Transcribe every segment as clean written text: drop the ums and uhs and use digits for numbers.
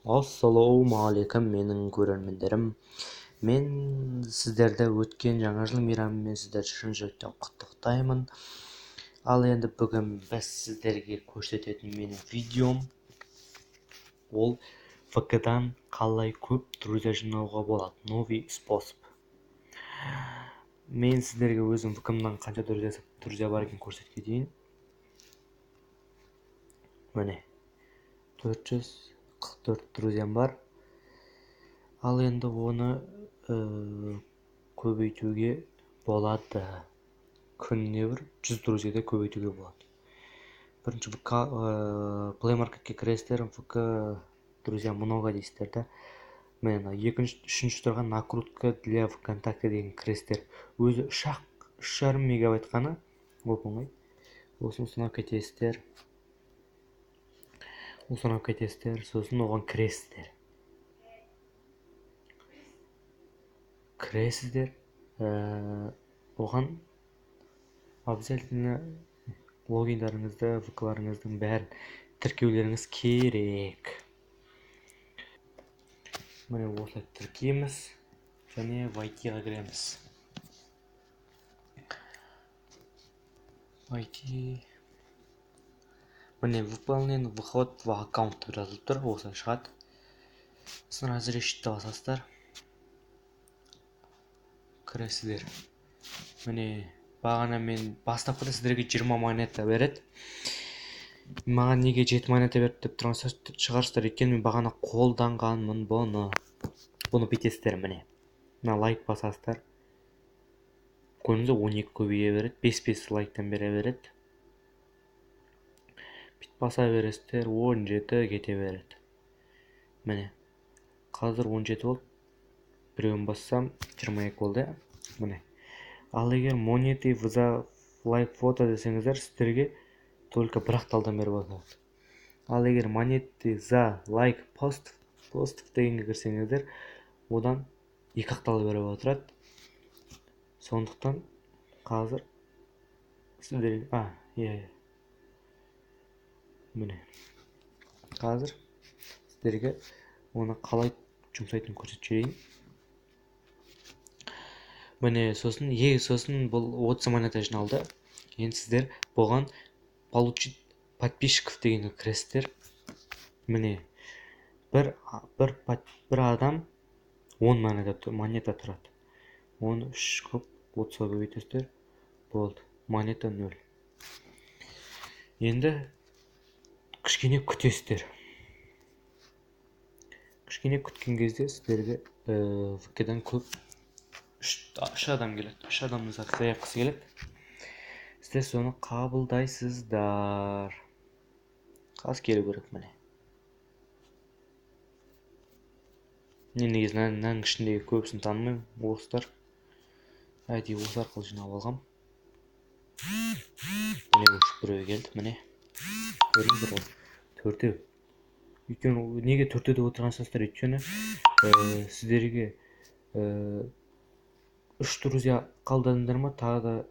Ассалаумағалейкум менің көрермендерім. Мен сіздерді өткен жаңа жыл мейрамымен сіздерді шын жүректен құттықтаймын. Ал енді бүгін біз сіздерге көрсететін менің видеом ол ВК-дан қалай көп друзья жинауға болады. Новый способ. Мен сіздерге өзім ВК-мнан қанша друзья бар екенін көрсеткенмін. Міне 444 друзьям бар. Ал енді оны көбейтуге болады. Күніне бір 100 друзьяда көбейтуге болады. Бірінші Play Marketке кіресіздер, ВК друзья много дейсіздер да. Мен үшінші тұрған накрутка для ВКонтакте деген кіресіздер. Өзі 3,5 мегабайт қана. Оп-оңай. Осын ұстап кетесіздер. Сосын оған кіресіздер. Оған обязательно логиндарыңызды, ВК-ларыңыздың бәрін тіркеулеріңіз керек. Міне осылай тіркейміз және войти-ға кіреміз. Войти. Міне выполнен вход в аккаунт жазылып тұр, осылай шығады. Сосын разрешить басасыздар. Кіресіздер. Міне бағана мен бастапқыда сіздерге 20 монета береді. Маған неге 7 монета берді деп шығарсыздар, екен мен бағана қолданғанмын бұны. Бұны бүйтесіздер міне. Мына лайк басасыздар. Көрдіңіз 12 көбейе береді, 5 лайктан бере береді. Бүйтіп баса бересіздер, 17 кете береді. Міне қазір 17 болды. Біреуін бассам 22 болды. Міне. Ал егер монеты за лайк фото десеңіздер, сіздерге только бір ақталдан беріп отырады. Ал егер монеты за лайк пост дегенге кірсеңіздер, одан 2 ақтал беріп отырады. Сондықтан қазір сіздерге міне қазір сіздерге оны қалай жұмсайтынын көрсетіп жіберейін. Міне сосын бұл 30 монета жиналды. Енді сіздер бұған получить подписчиков дегенге кіресіздер. Міне бір адам 10 монета тұрады. Оны 3 көп 30-ға көбейтесіздер. Болды. Монета 0. Енді кішкене күтесіздер. Кішкене күткен кезде сіздерге ВК-дан көп 3 адам келеді. 3 адамның заяққысы келеді. Сіздер соны қабылдайсыздар. Қазір келу керек міне. Мен негізі мынаның ішіндегі көбісін танымаймын. Орыстар. Әйтеуір осы арқылы жинап алғам. Міне біреу келді міне. Көрдіңіздер ғой. 4-еу. Өйткені неге 4-еуде отырған шығарсыздар? Өйткені сіздерге 3 друзья қалдыңдар ма, тағы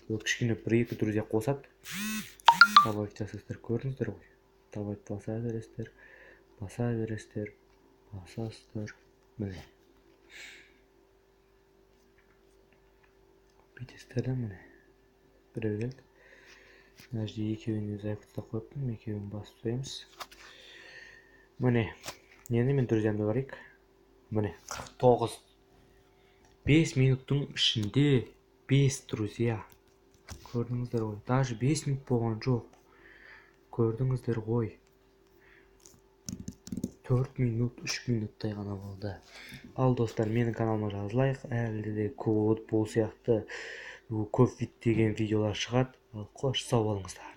да кішкене 1-2 друзья қосады. Добавить жасайсыздар, көрдіңіздер ғой. Добавить баса бересіздер. Басасыздар. Міне. Бүйтесіздер да міне. Біреу келді. Мына жерде екеуіне заявкада қойыппын, екеуін басып қоямыз. Міне. Енді мен друзьямды қарайық. Міне 49. 5 минуттың ішінде 5 друзья. Көрдіңіздер ғой. Даже 5 минут болған жоқ. Көрдіңіздер ғой. 4 минут, 3 минуттай ғана болды. Ал достар, менің каналыма жазылайық. Әлде де бұл сияқты көп деген видеолар шығады. Қош сау болыңыздар.